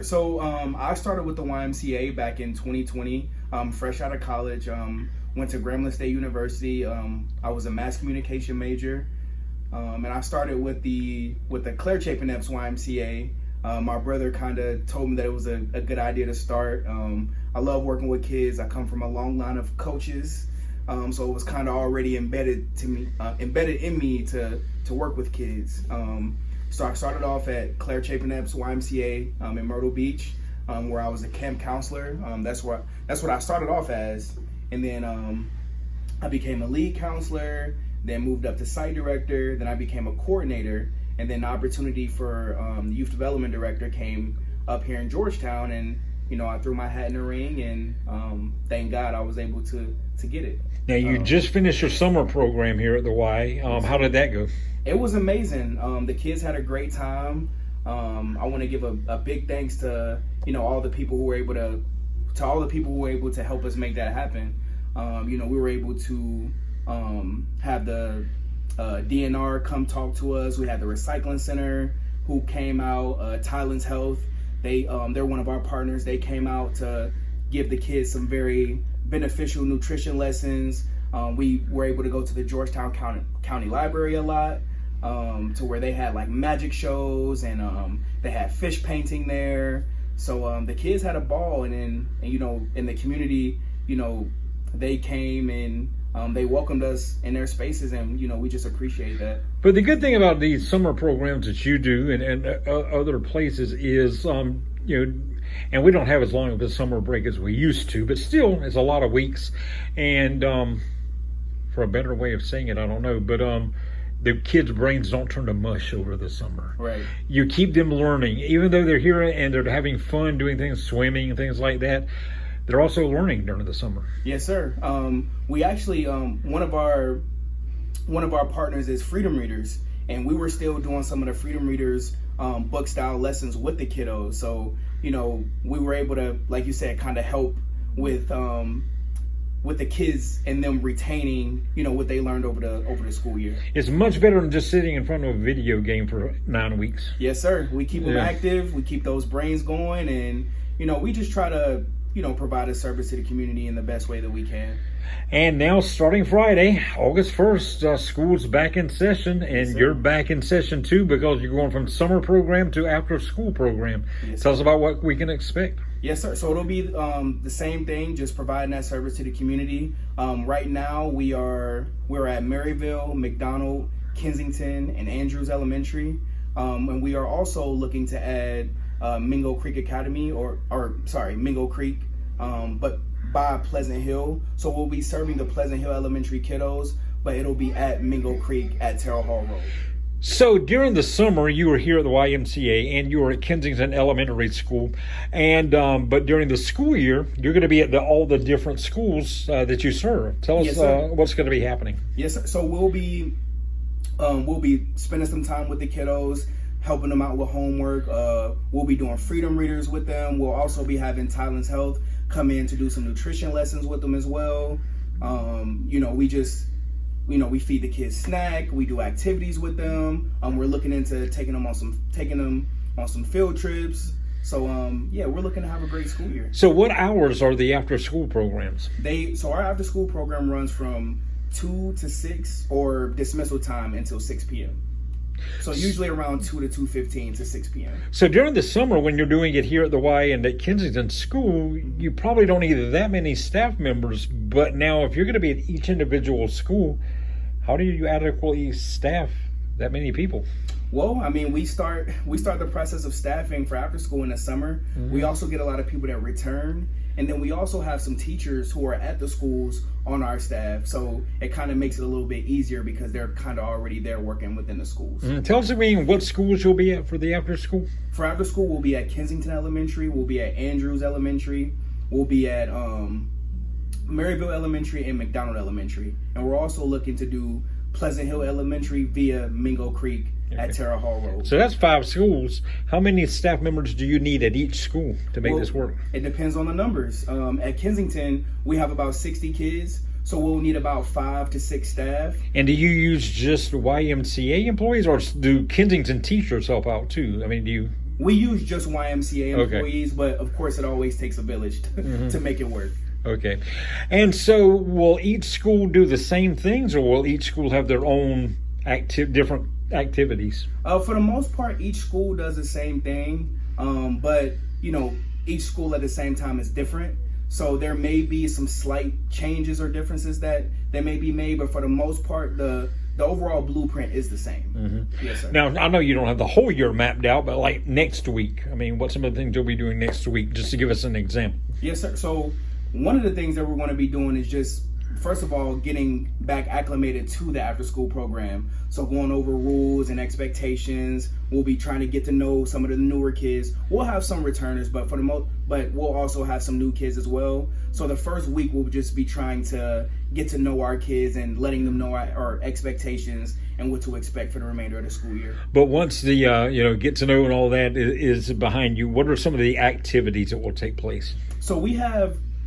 So I started with the YMCA back in 2020, fresh out of college. Went to Grambling State University. I was a mass communication major, and I started with the Claire Chapin Epps YMCA. My brother kind of told me that it was a good idea to start. I love working with kids. I come from a long line of coaches, so it was kind of already embedded in me to work with kids. So I started off at Claire Chapin Epps YMCA in Myrtle Beach, where I was a camp counselor. That's what I started off as, and then I became a lead counselor. Then moved up to site director. Then I became a coordinator, and then the opportunity for the youth development director came up here in Georgetown, and I threw my hat in the ring, and thank God I was able to get it. Now you just finished your summer program here at the Y. How did that go? It was amazing. The kids had a great time. I want to give a big thanks to all the people who were able to help us make that happen. We were able to have the DNR come talk to us. We had the recycling center who came out. Tylen's Health, they're one of our partners. They came out to give the kids some very beneficial nutrition lessons. We were able to go to the Georgetown County Library a lot, to where they had like magic shows, and they had fish painting there. So the kids had a ball, and in the community, they came and they welcomed us in their spaces, and we just appreciate that. But the good thing about these summer programs that you do and other places is, and we don't have as long of a summer break as we used to, but still, it's a lot of weeks. And for a better way of saying it, I don't know, but the kids' brains don't turn to mush over the summer. Right. You keep them learning, even though they're here and they're having fun doing things, swimming and things like that. They're also learning during the summer. Yes, sir. We actually one of our partners is Freedom Readers, and we were still doing some of the Freedom Readers book style lessons with the kiddos. So we were able to, like you said, kind of help with the kids and them retaining what they learned over the school year. It's much better than just sitting in front of a video game for 9 weeks. Yes, sir. We keep them active. We keep those brains going, and we just try to provide a service to the community in the best way that we can. And now, starting Friday, August 1st, school's back in session, and you're back in session too, because you're going from summer program to after school program. Yes, Tell us about what we can expect. Yes, sir. So it'll be the same thing, just providing that service to the community. Right now, we're at Maryville, McDonald, Kensington, and Andrews Elementary, and we are also looking to add Mingo Creek Academy, Mingo Creek, but by Pleasant Hill. So we'll be serving the Pleasant Hill Elementary kiddos, but it'll be at Mingo Creek at Terrell Hall Road. So during the summer, you were here at the YMCA, and you were at Kensington Elementary School, and but during the school year, you're going to be at all the different schools that you serve. Tell us what's going to be happening. Yes, sir. So we'll be spending some time with the kiddos, helping them out with homework. We'll be doing Freedom Readers with them. We'll also be having Tylen's Health come in to do some nutrition lessons with them as well. We feed the kids snack. We do activities with them. We're looking into taking them on some field trips. So we're looking to have a great school year. So what hours are the after school programs? So our after school program runs from 2 to 6, or dismissal time until 6 p.m. So usually around 2 to 2:15 to 6 p.m. So during the summer, when you're doing it here at the Y and at Kensington School, you probably don't need that many staff members. But now, if you're going to be at each individual school, how do you adequately staff that many people? Well, I mean, we start the process of staffing for after school in the summer. Mm-hmm. We also get a lot of people that return, and then we also have some teachers who are at the schools on our staff. So it kind of makes it a little bit easier because they're kind of already there working within the schools. Mm-hmm. Tell us again what schools you'll be at for the after school. For after school, we'll be at Kensington Elementary. We'll be at Andrews Elementary. We'll be at Maryville Elementary and McDonald Elementary. And we're also looking to do Pleasant Hill Elementary via Mingo Creek at Terrell Hall Road. So that's 5 schools. How many staff members do you need at each school to make this work? It depends on the numbers. At Kensington, we have about 60 kids, so we'll need about 5 to 6 staff. And do you use just YMCA employees, or do Kensington teachers help out too? I mean, do you We use just YMCA Okay. employees, but of course it always takes a village to make it work. Okay. And so will each school do the same things, or will each school have their own different activities? For the most part, each school does the same thing, but each school at the same time is different. So there may be some slight changes or differences that may be made, but for the most part, the overall blueprint is the same. Yes, sir. Now, I know you don't have the whole year mapped out, but like next week, I mean, what some of the things you'll be doing next week, just to give us an example? Yes, sir. So one of the things that we're going to be doing is just, first of all, getting back acclimated to the after school program. So going over rules and expectations. We'll be trying to get to know some of the newer kids. We'll have some returners, but we'll also have some new kids as well. So the first week we'll just be trying to get to know our kids and letting them know our expectations and what to expect for the remainder of the school year. But once the get to know and all that is behind you, what are some of the activities that will take place?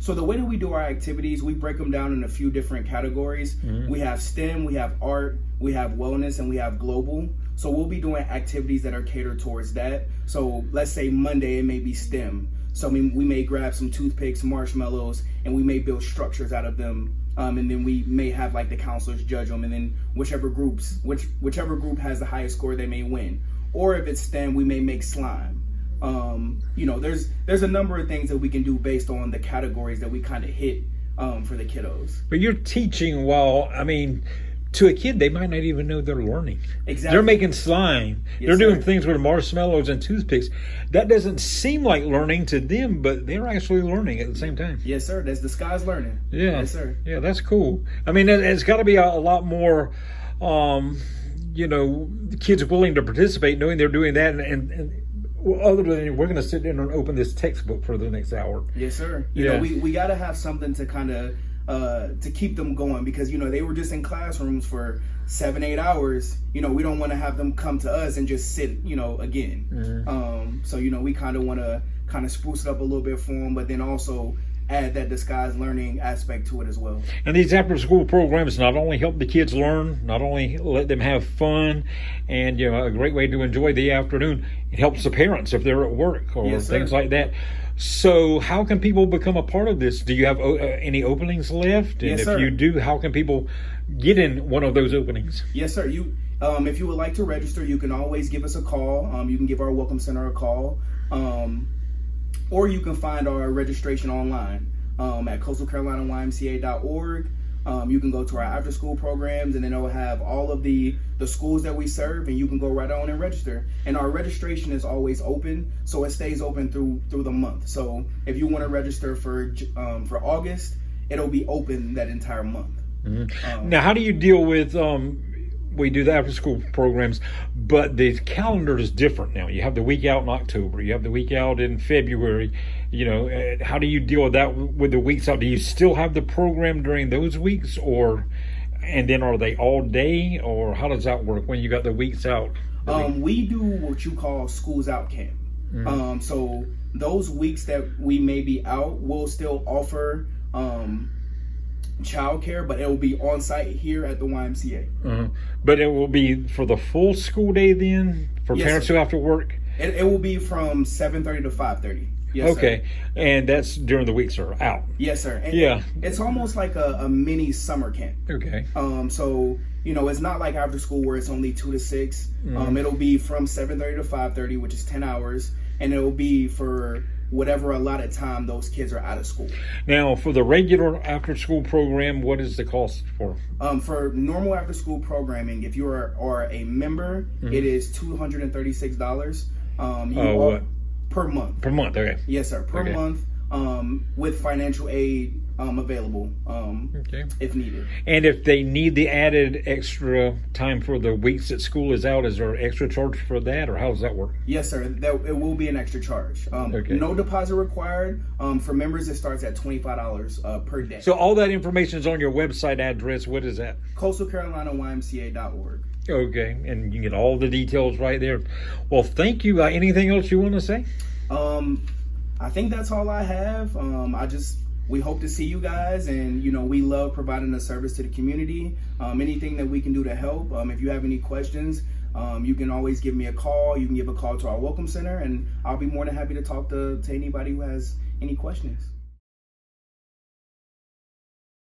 So the way that we do our activities, we break them down in a few different categories. We have STEM, we have art, we have wellness, and we have global. So we'll be doing activities that are catered towards that. So let's say Monday, it may be STEM. So we may grab some toothpicks, marshmallows, and we may build structures out of them. And then we may have like the counselors judge them, and then whichever group has the highest score, they may win. Or if it's STEM, we may make slime. There's a number of things that we can do based on the categories that we kind of hit for the kiddos. But you're teaching to a kid, they might not even know they're learning. Exactly. They're making slime. Yes, they're doing sir. things with marshmallows and toothpicks. That doesn't seem like learning to them, but they're actually learning at the same time. Yes, sir. That's disguised learning. Yeah. Yes, sir. Yeah, that's cool. I mean, it's got to be a lot more, kids willing to participate, knowing they're doing that, and other than we're going to sit down and open this textbook for the next hour. Yes, sir. We got to have something to kind of to keep them going, because they were just in classrooms for 7-8 hours. We don't want to have them come to us and just sit again. So we kind of want to spruce it up a little bit for them, but then also add that disguised learning aspect to it as well. And these after school programs not only help the kids learn, not only let them have fun and a great way to enjoy the afternoon, it helps the parents if they're at work or Yes, things sir. like that. So how can people become a part of this? Do you have any openings left? And Yes, if sir. you do, how can people get in one of those openings? Yes, sir. If you would like to register, you can always give us a call. You can give our Welcome Center a call. Or you can find our registration online at coastalcarolinamca.org. You can go to our after school programs, and then it will have all of the schools that we serve, and you can go right on and register. And our registration is always open, so it stays open through the month. So if you want to register for August, it'll be open that entire month. Now, how do you deal with we do the after school programs, but the calendar is different now? You have the week out in October, you have the week out in February. How do you deal with that with the weeks out? Do you still have the program during those weeks, and then are they all day, or how does that work when you got the weeks out? We do what you call schools out camp. So those weeks that we may be out, we'll still offer childcare, but it will be on site here at the YMCA. But it will be for the full school day then, for Yes, parents sir. who have to work? It will be from 7:30 to 5:30. Yes, Okay, sir. and that's during the weeks are out. Yes, sir. And Yeah. it's almost like a mini summer camp. Okay. So it's not like after school where it's only 2 to 6. It'll be from 7:30 to 5:30, which is 10 hours, and it'll be for whatever allotted time those kids are out of school. Now, for the regular after school program, what is the cost for? For normal after school programming, if you are a member, it is $236. What? Per month. Per month, okay. Yes, sir. Per Okay. month, with financial aid available Okay. if needed. And if they need the added extra time for the weeks that school is out, is there an extra charge for that, or how does that work? Yes, sir. It will be an extra charge. Okay. No deposit required. For members, it starts at $25 per day. So all that information is on your website address. What is that? coastalcarolinamca.org. Okay, and you can get all the details right there. Well, thank you. Anything else you want to say? I think that's all I have. We hope to see you guys, and we love providing a service to the community. Anything that we can do to help. If you have any questions, You can always give me a call. You can give a call to our Welcome Center, and I'll be more than happy to talk to anybody who has any questions.